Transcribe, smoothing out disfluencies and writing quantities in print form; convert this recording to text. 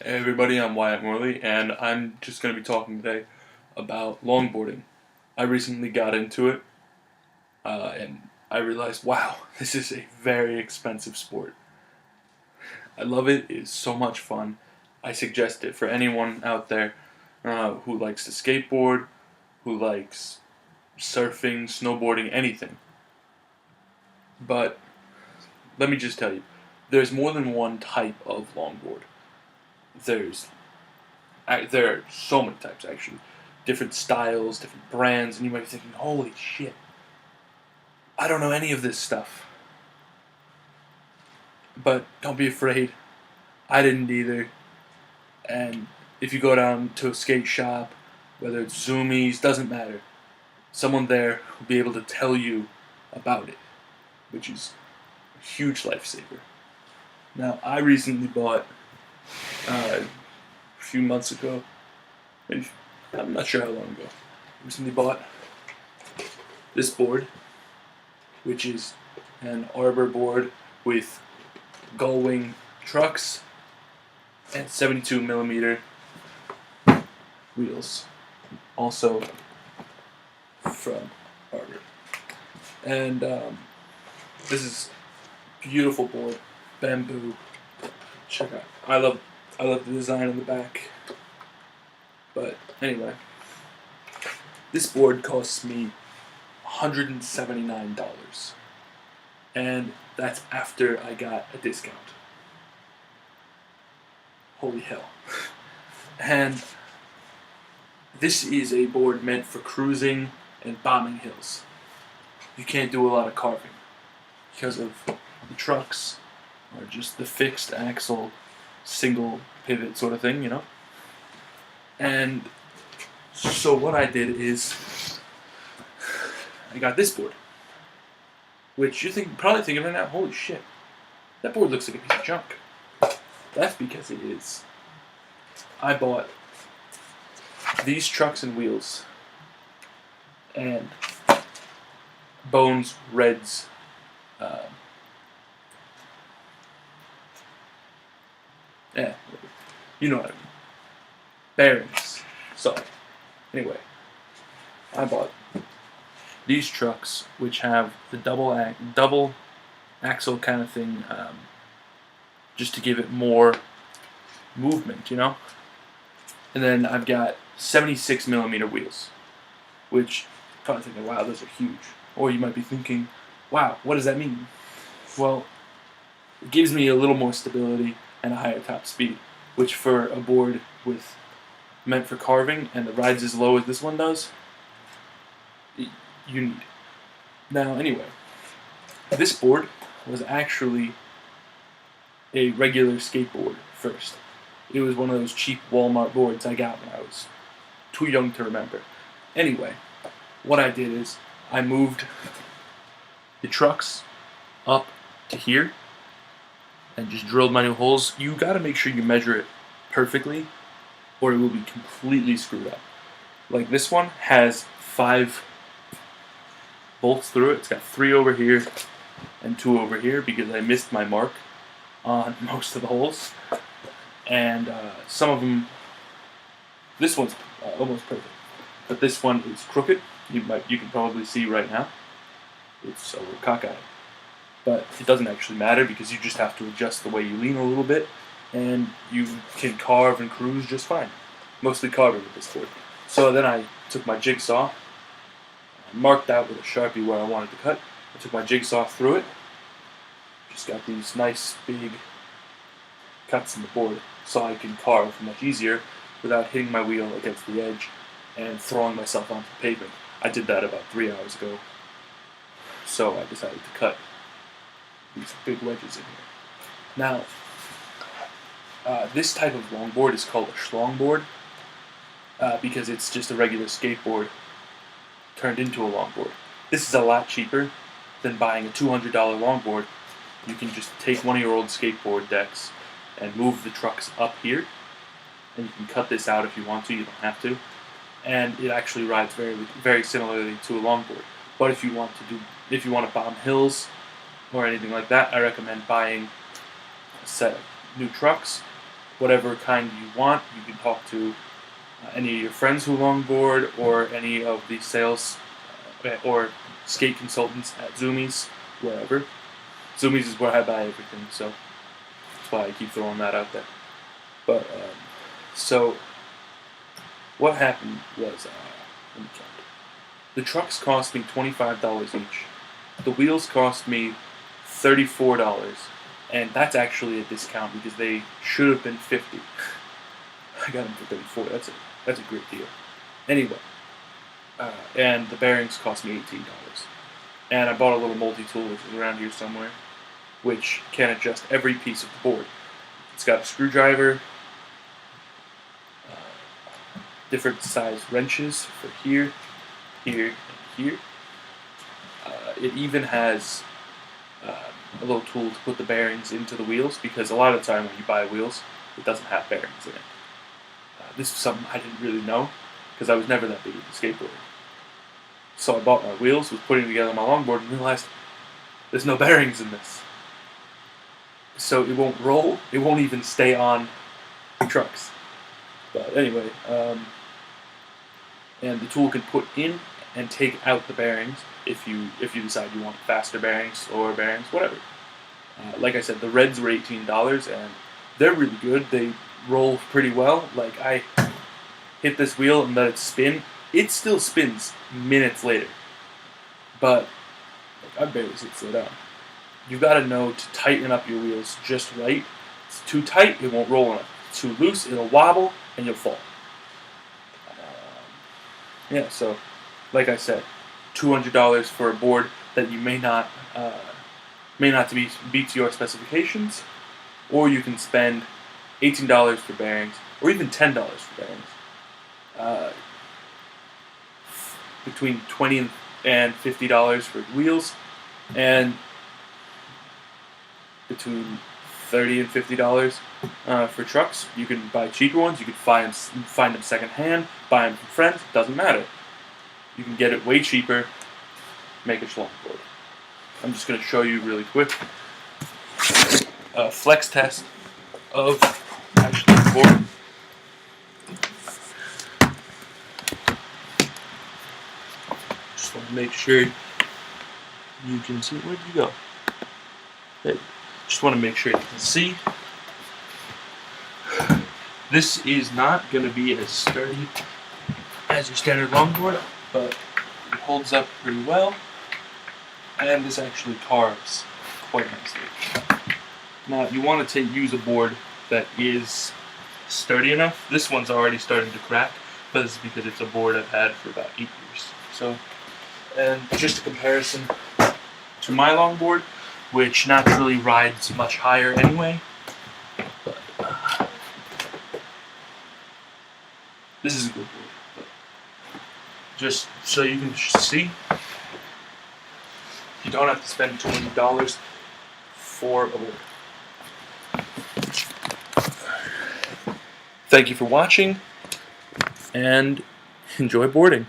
Hey everybody, I'm Wyatt Morley, and I'm just going to be talking today about longboarding. I recently got into it, and I realized, wow, this is a very expensive sport. I love it, it is so much fun. I suggest it for anyone out there who likes to skateboard, who likes surfing, snowboarding, anything. But let me just tell you, there's more than one type of longboard. There's there are so many types actually, different styles, different brands, and you might be thinking, "Holy shit, I don't know any of this stuff." But don't be afraid. I didn't either. And if you go down to a skate shop, whether it's Zoomies, doesn't matter. Someone there will be able to tell you about it, which is a huge lifesaver. Now, I recently bought a few months ago, maybe, I'm not sure how long ago. I recently bought this board, which is an arbor board with gull wing trucks and 72 millimeter wheels, also from Arbor. And this is beautiful board, bamboo. Check out. I love the design on the back. But anyway, this board costs me $179, and that's after I got a discount. Holy hell. And this is a board meant for cruising and bombing hills. You can't do a lot of carving because of the trucks or just the fixed axle, single pivot sort of thing, you know? And so what I did is I got this board, which you probably think of it now, holy shit, that board looks like a piece of junk. That's because it is. I bought these trucks and wheels and Bones Reds yeah, you know what I mean. Bearings. So, anyway, I bought these trucks, which have the double axle kind of thing, just to give it more movement, you know. And then I've got 76 millimeter wheels, which you're probably thinking, wow, those are huge. Or you might be thinking, wow, what does that mean? Well, it gives me a little more stability and a higher top speed, which for a board with meant for carving and that rides as low as this one does, you need. Now, anyway, this board was actually a regular skateboard first. It was one of those cheap Walmart boards I got when I was too young to remember. Anyway, what I did is I moved the trucks up to here and just drilled my new holes. You gotta make sure you measure it perfectly or it will be completely screwed up. Like this one has 5 bolts through it. It's got 3 over here and 2 over here because I missed my mark on most of the holes. And some of them, this one's almost perfect, but this one is crooked. You can probably see right now. It's a little cockeyed, but it doesn't actually matter because you just have to adjust the way you lean a little bit, and you can carve and cruise just fine. Mostly carving with this board. So then I took my jigsaw, marked out with a Sharpie where I wanted to cut. I took my jigsaw through it. Just got these nice big cuts in the board so I can carve much easier without hitting my wheel against the edge and throwing myself onto the pavement. I did that about 3 hours ago, so I decided to cut these big wedges in here. Now, this type of longboard is called a schlongboard because it's just a regular skateboard turned into a longboard. This is a lot cheaper than buying a $200 longboard. You can just take one of your old skateboard decks and move the trucks up here, and you can cut this out if you want to. You don't have to, and it actually rides very, very similarly to a longboard. But if you want to bomb hills or anything like that, I recommend buying a set of new trucks whatever kind you want. You can talk to any of your friends who longboard, or any of the sales or skate consultants at Zoomies, wherever. Zoomies is where I buy everything, so that's why I keep throwing that out there. But so what happened was, let me count. The trucks cost me $25 each. The wheels cost me $34, and that's actually a discount because they should have been $50. I got them for $34. That's a great deal. Anyway, and the bearings cost me $18. And I bought a little multi-tool, which is around here somewhere, which can adjust every piece of the board. It's got a screwdriver, different size wrenches for here, here, and here. It even has a little tool to put the bearings into the wheels, because a lot of the time when you buy wheels, it doesn't have bearings in it. This is something I didn't really know, because I was never that big into skateboarding. So I bought my wheels, was putting together my longboard, and realized there's no bearings in this. So it won't roll, it won't even stay on the trucks. But anyway, and the tool can put in and take out the bearings if you decide you want faster bearings, slower bearings, whatever. Like I said, the Reds were $18, and they're really good. They roll pretty well. Like, I hit this wheel and let it spin. It still spins minutes later. But like, I barely sit slow down. You've got to know to tighten up your wheels just right. It's too tight, it won't roll enough. It's too loose, it'll wobble, and you'll fall. Yeah, so like I said, $200 for a board that you may not be to your specifications, or you can spend $18 for bearings, or even $10 for bearings. Between $20 and $50 for wheels, and between $30 and $50 for trucks. You can buy cheaper ones. You can find them secondhand, buy them from friends. Doesn't matter. You can get it way cheaper. Make a longboard. I'm just going to show you really quick a flex test of actually the board. Just want to make sure you can see. Where'd you go? Hey. Just want to make sure you can see. This is not going to be as sturdy as your standard longboard, but it holds up pretty well, and this actually carves quite nicely. Now, you want to use a board that is sturdy enough. This one's already starting to crack, but this is because it's a board I've had for about 8 years. So, and just a comparison to my longboard, which naturally rides much higher anyway. But this is a good board. But just so you can see, you don't have to spend $20 for a board. Thank you for watching, and enjoy boarding.